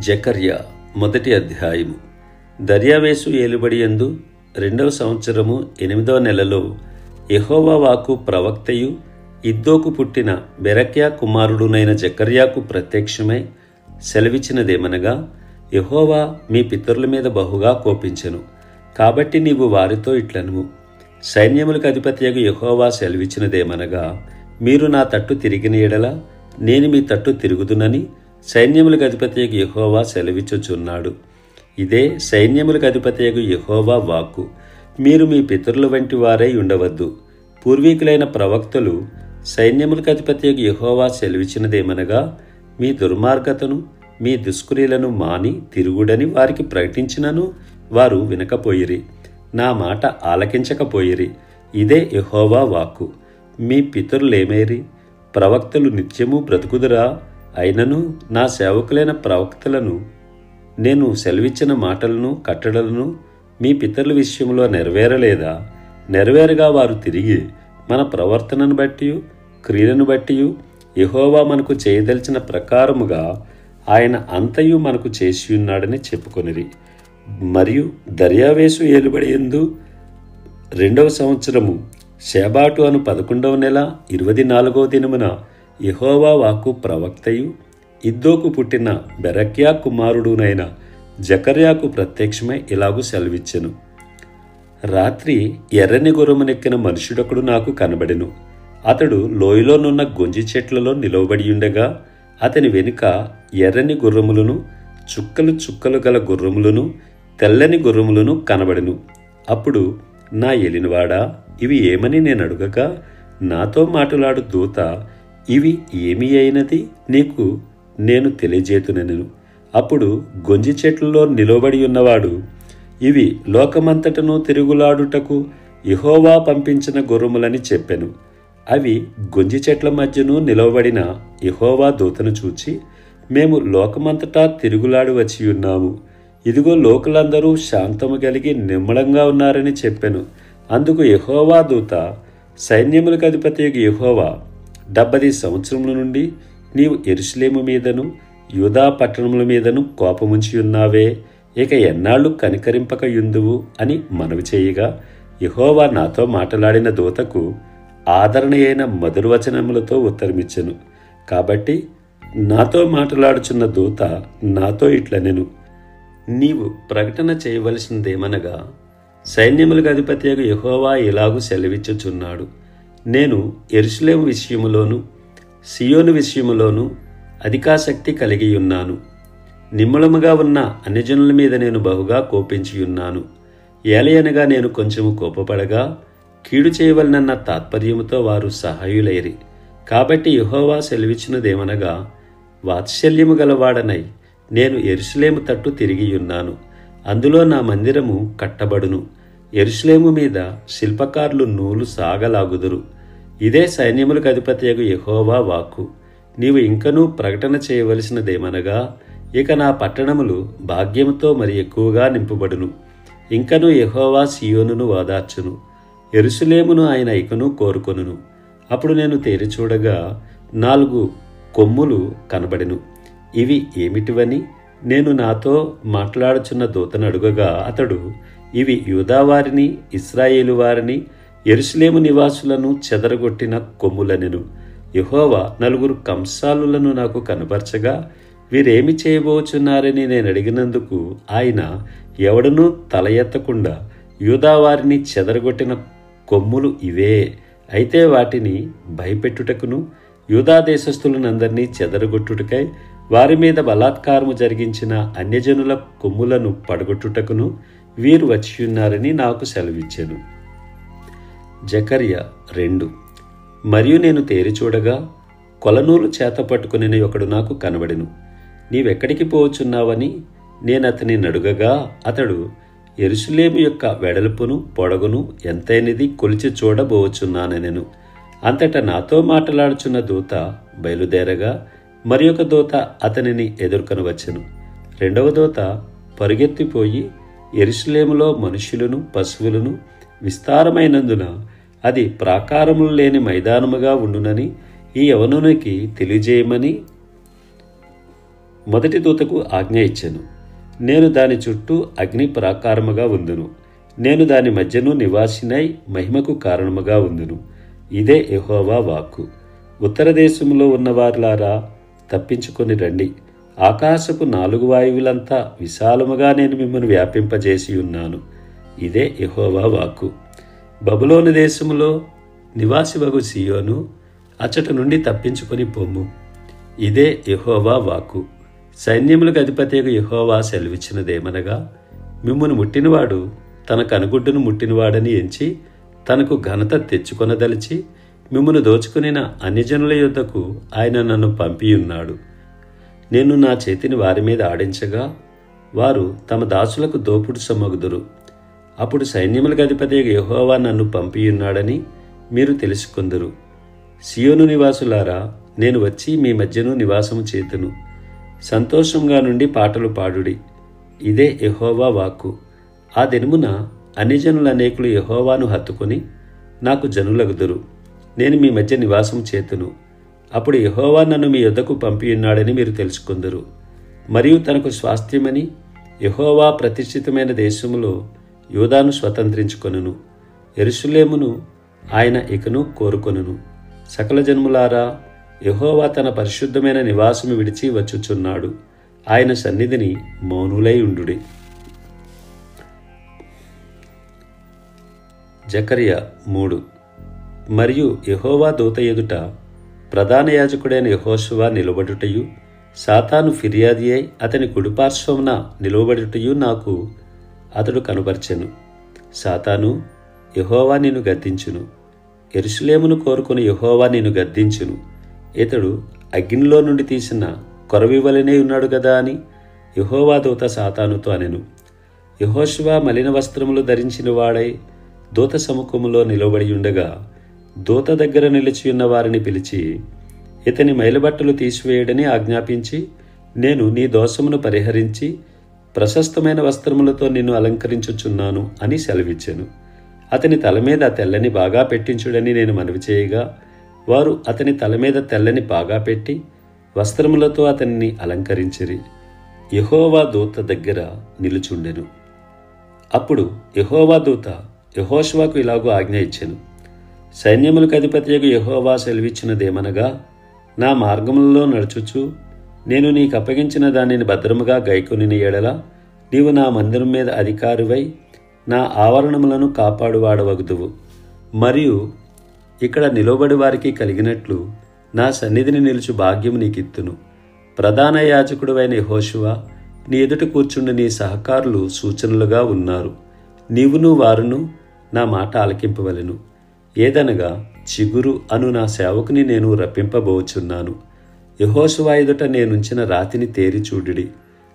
జకర్యా మొదటి అధ్యాయము. దర్యావేషు ఏలుబడియందు 2వ సంవత్సరము 8వ నెలలో యెహోవా వాక్కు ప్రవక్తయు ఇద్దోకు పుట్టిన బెరక్యా కుమారుడునైన జకర్యాకు ప్రత్యక్షమై సెలవిచ్చినదేమనగా, యెహోవా మీ పితరుల మీద బహుగా కోపించెను. కాబట్టి నీవు వారితో ఇట్లనుము, సైన్యములకు అధిపతియగు యెహోవా సెలవిచ్చినదేమనగా, మీరు నా తట్టు తిరిగిన యెడల నేను మీ తట్టు తిరుగుదునని సైన్యములకు అధిపతియగు యెహోవా సెలవిచ్చుచున్నాడు. ఇదే సైన్యములకు అధిపతియగు యెహోవా వాక్కు. మీరు మీ పితరుల వంటి వారై ఉండవద్దు. పూర్వీకులైన ప్రవక్తలు సైన్యములకు అధిపతియగు యెహోవా సెలవిచ్చినదేమనగా, మీ దుర్మార్గతను మీ దుష్క్రియలను మాని తిరుగుడని వారికి ప్రకటించినను వారు వినకపోయిరి, నా మాట ఆలకించకపోయిరి. ఇదే యెహోవా వాక్కు. మీ పితరులేమైరి? ప్రవక్తలు నిత్యము బ్రతుకుదురా? అయినను నా సేవకులైన ప్రవక్తలను నేను సెలవిచ్చిన మాటలను కట్టడలను మీ పితరుల విషయంలో నెరవేరలేదా? నెరవేరగా వారు తిరిగి మన ప్రవర్తనను బట్టి క్రియలను బట్టి యెహోవా మనకు చేయదలిచిన ప్రకారముగా ఆయన అంతయు మనకు చేసి ఉన్నాడని చెప్పుకొనిరి. మరియు దర్యావేషు ఏలుబడియందు 2వ సంవత్సరము షేబాటు అను 11వ నెల 24వ దినమున యెహోవా వాక్కు ప్రవక్తయు ఇద్దోకు పుట్టిన బెరక్యా కుమారుడునైన జకర్యాకు ప్రత్యక్షమై ఇలాగు సెలవిచ్చెను. రాత్రి ఎర్రని గుర్రమునెక్కిన మనుషుడొకడు నాకు కనబడెను. అతడు లోయలోనున్న గొంజి చెట్లలో నిలవబడియుండగా అతని వెనుక ఎర్రని గుర్రములను చుక్కలు చుక్కలు గల గుర్రములను తెల్లని గుర్రములను కనబడెను. అప్పుడు నా ఏలినవాడా, ఇవి ఏమని నేను అడుగగా, నాతో మాట్లాడు దూత, ఇవి ఏమి అయినది నీకు నేను తెలియజేతునెను. అప్పుడు గొంజి చెట్లలో నిలబడి ఉన్నవాడు, ఇవి లోకమంతటను తిరుగులాడుటకు యెహోవా పంపించిన గుర్రములని చెప్పెను. అవి గొంజి చెట్ల మధ్యను నిలవబడిన యెహోవా దూతను చూచి, మేము లోకమంతటా తిరుగులాడి వచ్చి ఉన్నాము. ఇదిగో లోకులందరూ శాంతము కలిగి నిమ్మళంగా ఉన్నారని చెప్పెను. అందుకు యెహోవా దూత, సైన్యములకు అధిపతియగు యెహోవా, 70 సంవత్సరముల నుండి నీవు యెరూషలేము మీదను యూదా పట్టణముల మీదను కోపముంచి ఉన్నావే, ఇక ఎన్నాళ్ళు కనికరింపక యుందువు అని మనవి చేయగా, యెహోవా నాతో మాట్లాడిన దూతకు ఆదరణ అయిన మధురవచనములతో ఉత్తరమిచ్చెను. కాబట్టి నాతో మాట్లాడుచున్న దూత నాతో ఇట్లనెను, నీవు ప్రకటన చేయవలసినదేమనగా, సైన్యములకు అధిపతియగు యెహోవా ఇలాగు సెలవిచ్చుచున్నాడు, నేను యెరూషలేము విషయములోను సియోను విషయములోను అధికాసక్తి కలిగి ఉన్నాను. నిమ్మళముగా ఉన్న అన్యజనుల మీద నేను బహుగా కోపించి ఉన్నాను. ఏలయనగా నేను కొంచెము కోపపడగా కీడు చేయవలనన్న తాత్పర్యముతో వారు సహాయులైరి. కాబట్టి యెహోవా సెలవిచ్చినదేమనగా, వాత్సల్యము గలవాడనై నేను యెరూషలేము తట్టు తిరిగి ఉన్నాను. అందులో నా మందిరము కట్టబడును. యెరూషలేము మీద శిల్పకారులు నూలు సాగలాగుదురు. ఇదే సైన్యములకు అధిపతియగు యెహోవా వాక్కు. నీవు ఇంకనూ ప్రకటన చేయవలసినదేమనగా, ఇక నా పట్టణములు భాగ్యముతో మరి ఎక్కువగా నింపబడును. ఇంకనూ యెహోవా సియోనును ఓదార్చును, యెరూషలేమును ఆయన ఇకను కోరుకొనును. అప్పుడు నేను తేరి చూడగా 4 కొమ్ములు కనబడెను. ఇవి ఏమిటివని నేను నాతో మాట్లాడుచున్న దూతను అడుగగా, అతడు, ఇవి యూదావారిని ఇశ్రాయేలు వారిని యెరూషలేము నివాసులను చెదరగొట్టిన కొమ్ములనెను. యెహోవా 4 కంసాలులను నాకు కనపరచగా, వీరేమి చేయబోచున్నారని నేను అడిగినందుకు ఆయన, ఎవడనూ తల ఎత్తకుండా యూదావారిని చెదరగొట్టిన కొమ్ములు ఇవే. అయితే వాటిని భయపెట్టుటకును యూదా దేశస్థులనందరినీ చెదరగొట్టుటకై వారి మీద బలాత్కారము జరిగించిన అన్యజనుల కొమ్ములను పడగొట్టుటకును వీరు వచ్చియున్నారని నాకు సెలవిచ్చెను. జకర్యా 2. మరియు నేను తేరి చూడగా కొలనూలు చేత పట్టుకుని ఒకడు నాకు కనబడెను. నీవెక్కడికి పోవచ్చున్నావని నేను అతని నడుగగా, అతడు, యెరూషలేము యొక్క వెడల్పును పొడగును ఎంతైనది కొలిచి చూడబోవచ్చున్నానెను. అంతటా నాతో మాట్లాడుచున్న దూత బయలుదేరగా మరి ఒక దూత అతనిని ఎదుర్కొని వచ్చెను. 2వ దూత పరుగెత్తిపోయి యెరూషలేములో మనుష్యులను పశువులను విస్తారమైనందున అది ప్రాకారములు లేని మైదానముగా ఉండునని ఈ యవనునికి తెలియజేయమని మొదటి దూతకు ఆజ్ఞ ఇచ్చెను. నేను దాని చుట్టూ అగ్ని ప్రాకారముగా ఉందును. నేను దాని మధ్యను నివాసినై మహిమకు కారణముగా ఉందును. ఇదే యెహోవా వాక్కు. ఉత్తర దేశంలో ఉన్నవారులారా, తప్పించుకొని రండి. ఆకాశపు 4 వాయువులంతా విశాలముగా నేను మిమ్మల్ని వ్యాపింపజేసి ఉన్నాను. ఇదే యెహోవా వాక్కు. బబులోను దేశములో నివాసివగు సియోను, అచ్చట నుండి తప్పించుకొని పొమ్ము. ఇదే యెహోవా వాక్కు. సైన్యములకు అధిపతియగు యెహోవా సెలవిచ్చినదేమనగా, మిమ్మును ముట్టినవాడు తన కనుగుడ్డును ముట్టినవాడని ఎంచి తనకు ఘనత తెచ్చుకొనదలిచి మిమ్మును దోచుకునిన అన్యజనుల యొద్దకు ఆయన నన్ను పంపియున్నాడు. నేను నా చేతిని వారి మీద ఆడించగా వారు తమ దాసులకు దోపుడు సొమ్మగుదురు. అప్పుడు సైన్యములకు అధిపతియగు యెహోవా నన్ను పంపియున్నాడని మీరు తెలుసుకొందురు. సియోను నివాసులారా, నేను వచ్చి మీ మధ్యను నివాసము చేతును. సంతోషంగా నుండి పాటలు పాడుడి. ఇదే యెహోవా వాక్కు. ఆ దినమున అన్యజనుల అనేకులు యెహోవాను హత్తుకొని నాకు జనులగుదురు. నేను మీ మధ్య నివాసం చేతును. అప్పుడు యెహోవా నన్ను మీ యొద్దకు పంపియున్నాడని మీరు తెలుసుకుందరు. మరియు తనకు స్వాస్థ్యమని యెహోవా ప్రతిష్ఠితమైన దేశములో యూదాను స్వతంత్రించుకొనును. యెరూషలేమును ఆయన ఇకను కోరుకొనును. సకల జన్ములారా, యెహోవా తన పరిశుద్ధమైన నివాసము విడిచి వచ్చుచున్నాడు. ఆయన సన్నిధిని మౌనులై ఉండుడి. జకర్యా 3. మరియు యెహోవా దూత ఎదుట ప్రధాన యాజకుడైన యెహోషువ నిలబడుటయు, సాతాను ఫిర్యాది అయి అతని కుడిపార్శ్వమున నిలవబడుటయు నాకు అతడు కనుపర్చెను. సాతాను, యెహోవా నిన్ను గద్దించును. యెరూషలేమును కోరుకుని యెహోవా నిన్ను గద్దించును. ఇతడు అగ్నిలో నుండి తీసిన కొరవి వలెనే ఉన్నాడు గదా అని యెహోవా దూత సాతానుతో అనెను. యెహోషువ మలిన వస్త్రములు ధరించిన వాడై దూత సముఖములో నిలబడి ఉండగా, దూత దగ్గర నిలిచియున్న వారిని పిలిచి, ఇతని మైలబట్టలు తీసివేయడని ఆజ్ఞాపించి, నేను నీ దోషమును పరిహరించి ప్రశస్తమైన వస్త్రములతో నిన్ను అలంకరించుచున్నాను అని సెలవిచ్చెను. అతని తల మీద తెల్లని బాగా పెట్టించుడని నేను మనవి చేయగా, వారు అతని తల మీద తెల్లని బాగా పెట్టి వస్త్రములతో అతన్ని అలంకరించిరి. యెహోవా దూత దగ్గర నిలుచుండెను. అప్పుడు యెహోవా దూత యెహోషువకు ఇలాగూ ఆజ్ఞ ఇచ్చెను. సైన్యములకు అధిపతియగు యెహోవా సెలవిచ్చినదేమనగా, నా మార్గములలో నడుచుచు నేను నీకు అప్పగించిన దానిని భద్రముగా గైకొనిన ఎడల నీవు నా మందిరం మీద అధికారివై నా ఆవరణములను కాపాడువాడవగుదువు. మరియు ఇక్కడ నిలబడి వారికి కలిగినట్లు నా సన్నిధిని నిలుచు భాగ్యము నీకిత్తును. ప్రధాన యాజకుడువైన యెహోషువ, నీ ఎదుట కూర్చుండి నీ సహకారులు సూచనలుగా ఉన్నారు. నీవును వారును నా మాట ఆలకింపవలెను. ఏదనగా, చిగురు అను నా సేవకుని నేను రప్పింపబోచున్నాను. యెహోషువ ఎదుట నేనుంచిన రాతిని తేరి చూడుడి.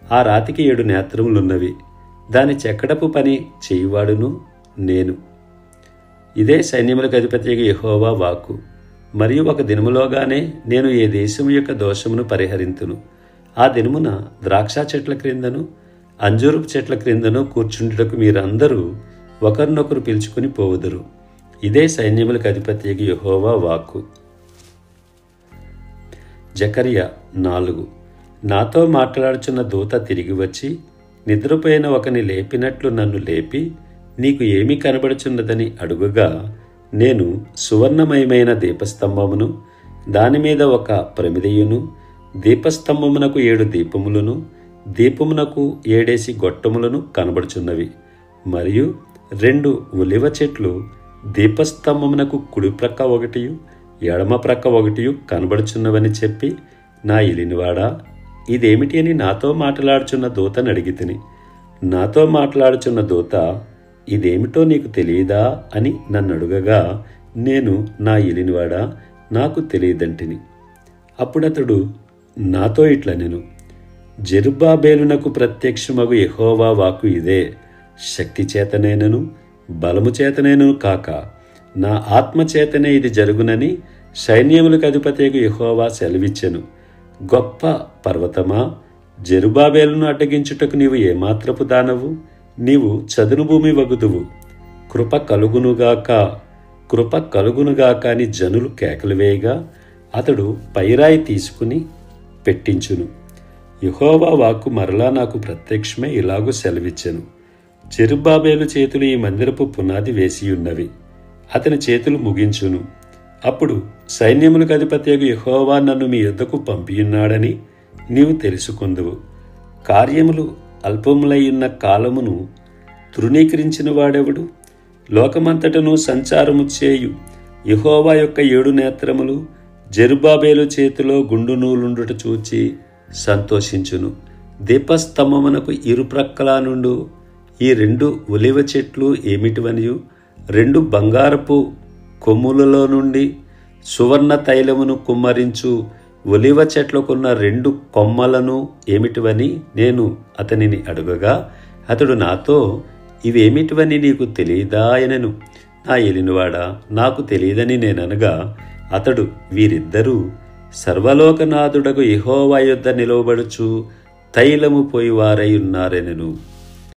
ఆ రాతికి 7 నేత్రములున్నవి. దాని చెక్కడపు పని చేయువాడును నేను. ఇదే సైన్యములకు అధిపతియగు యెహోవా వాక్కు. మరియు ఒక దినములోగానే నేను ఏ దేశము యొక్క దోషమును పరిహరింతును. ఆ దినమున ద్రాక్ష చెట్ల క్రిందను అంజూరపు చెట్ల క్రిందను కూర్చుండుటకు మీరందరూ ఒకరినొకరు పిలుచుకుని పోవుదురు. ఇదే సైన్యములకు అధిపతియగు యెహోవా వాక్కు. జకర్యా 4. నాతో మాట్లాడుచున్న దూత తిరిగి వచ్చి నిద్రపోయిన ఒకని లేపినట్లు నన్ను లేపి, నీకు ఏమి కనబడుచున్నదని అడుగుగా, నేను సువర్ణమయమైన దీపస్తంభమును, దానిమీద ఒక ప్రమిదయును, దీపస్తంభమునకు 7 దీపములను, దీపమునకు 7 గొట్టములను కనబడుచున్నవి. మరియు 2 ఒలివ చెట్లు దీపస్తంభమునకు కుడి ప్రక్క ఒకటియు ఎడమ ప్రక్క ఒకటియు కనబడుచున్నవని చెప్పి, నా ఇలినివాడా, ఇదేమిటి అని నాతో మాట్లాడుచున్న దూతని అడిగితిని. నాతో మాట్లాడుచున్న దూత, ఇదేమిటో నీకు తెలియదా అని నన్ను అడుగగా, నేను, నా ఇలినివాడా, నాకు తెలియదంటిని. అప్పుడతడు నాతో ఇట్లనెను, జెరుబ్బాబేలునకు ప్రత్యక్షమగు యెహోవా వాక్కు ఇదే. శక్తి చేతనేనను బలము చేతనేను కాక నా ఆత్మ చేతనే ఇది జరుగునని సైన్యములకు అధిపతియగు యెహోవా సెలవిచ్చెను. గొప్ప పర్వతమా, జెరుబ్బాబేలును అడ్డగించుటకు నీవు ఏమాత్రపు దానవు? నీవు చదును భూమి వగుదువు. కృప కలుగునుగాక, కృప కలుగునుగాక అని జనులు కేకలు వేయగా, అతడు పైరాయి తీసుకుని పెట్టించును. యెహోవా వాక్కు మరలా నాకు ప్రత్యక్షమై ఇలాగూ సెలవిచ్చెను. జెరుబ్బాబేలు చేతులు ఈ మందిరపు పునాది వేసియున్నవి, అతని చేతులు ముగించును. అప్పుడు సైన్యములకు అధిపతియగు యెహోవా నన్ను మీ యొద్దకు పంపియున్నాడని నీవు తెలుసుకొందువు. కార్యములు అల్పములైయున్న కాలమును తృణీకరించిన వాడెవడు? లోకమంతటను సంచారము చేయు యెహోవా యొక్క 7 నేత్రములు జెరుబ్బాబేలు చేతిలో గుండు నూలుండుట చూచి సంతోషించును. దీపస్తంభమునకు ఇరుప్రక్కల నుండు ఈ 2 ఒలివ చెట్లు ఏమిటివనియు, 2 బంగారపు కొమ్ములలో నుండి సువర్ణ తైలమును కుమ్మరించు ఒలివ చెట్లకున్న 2 కొమ్మలను ఏమిటివని నేను అతనిని అడుగగా, అతడు నాతో, ఇవేమిటివని నీకు తెలియదా అనెను. నా ఏలినవాడా, నాకు తెలియదని నేననగా, అతడు, వీరిద్దరూ సర్వలోకనాథుడగు యెహోవా యొద్ద నిలవబడుచు తైలము పోయివారై ఉన్నారనెను.